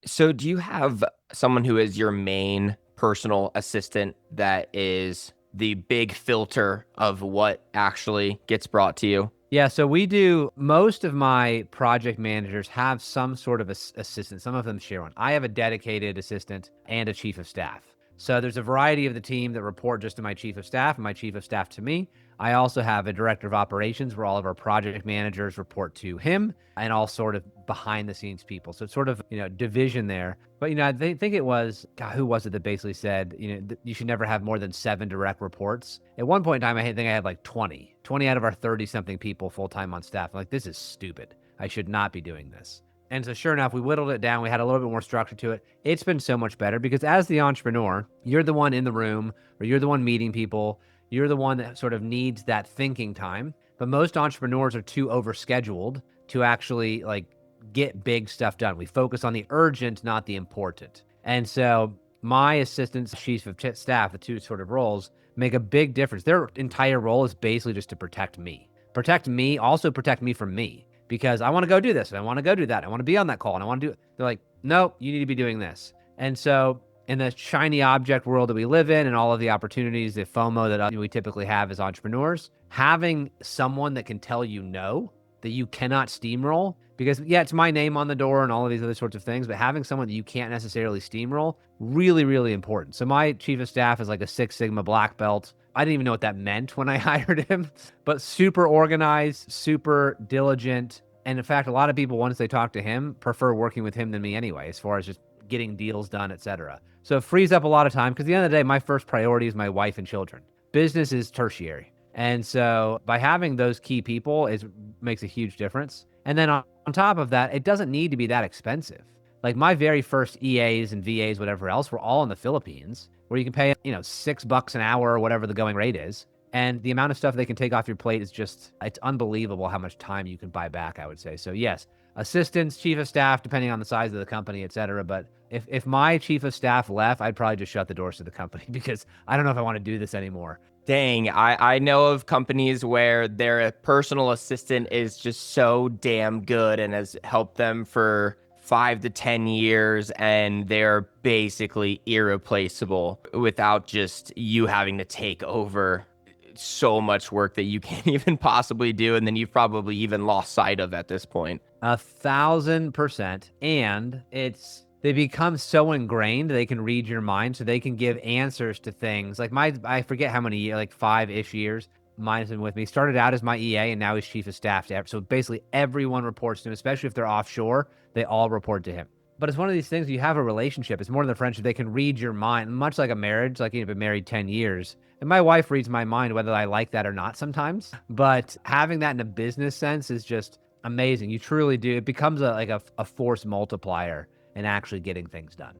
So do you have someone who is your main personal assistant that is the big filter of what actually gets brought to you? Yeah, so we do most of my project managers have some sort of assistant. Some of them share one. I have a dedicated assistant and a chief of staff. So there's a variety of the team that report just to my chief of staff and my chief of staff to me. I also have a director of operations where all of our project managers report to him and all sort of behind the scenes people. So it's sort of, division there. But, I think it was, God, who was it that basically said, you should never have more than 7 direct reports. At one point in time, I think I had like 20 out of our 30 something people full time on staff. I'm like, this is stupid. I should not be doing this. And so sure enough, we whittled it down. We had a little bit more structure to it. It's been so much better because as the entrepreneur, you're the one in the room or you're the one meeting people. You're the one that sort of needs that thinking time. But most entrepreneurs are too overscheduled to actually get big stuff done. We focus on the urgent, not the important. And so my assistants, chief of staff, the two sort of roles, make a big difference. Their entire role is basically just to protect me, also protect me from me, because I want to go do this and I want to go do that. I want to be on that call and I want to do it. They're like, no, you need to be doing this. And so in the shiny object world that we live in and all of the opportunities, the FOMO that we typically have as entrepreneurs, having someone that can tell you no, that you cannot steamroll, because yeah, it's my name on the door and all of these other sorts of things, but having someone that you can't necessarily steamroll, really, really important. So my chief of staff is like a 6 Sigma black belt. I didn't even know what that meant when I hired him, but super organized, super diligent. And in fact, a lot of people, once they talk to him, prefer working with him than me anyway, as far as just getting deals done, etc. So it frees up a lot of time because at the end of the day, my first priority is my wife and children. Business is tertiary. And so by having those key people, it makes a huge difference. And then on top of that, it doesn't need to be that expensive. Like my very first EAs and VAs, whatever else, were all in the Philippines, where you can pay, $6 an hour or whatever the going rate is. And the amount of stuff they can take off your plate is just, it's unbelievable how much time you can buy back, I would say. So yes, assistants, chief of staff, depending on the size of the company, et cetera. But if my chief of staff left, I'd probably just shut the doors to the company because I don't know if I want to do this anymore. Dang, I know of companies where their personal assistant is just so damn good and has helped them for 5 to 10 years, and they're basically irreplaceable without just you having to take over so much work that you can't even possibly do, and then you've probably even lost sight of at this point. 1,000%. And they become so ingrained, they can read your mind, so they can give answers to things. Like I forget how many years, like 5-ish years, mine's been with me. Started out as my EA and now he's chief of staff. So basically everyone reports to him, especially if they're offshore, they all report to him. But it's one of these things, you have a relationship. It's more than a friendship. They can read your mind, much like a marriage. Like you've been married 10 years. And my wife reads my mind, whether I like that or not sometimes. But having that in a business sense is just amazing. You truly do. It becomes a force multiplier in actually getting things done.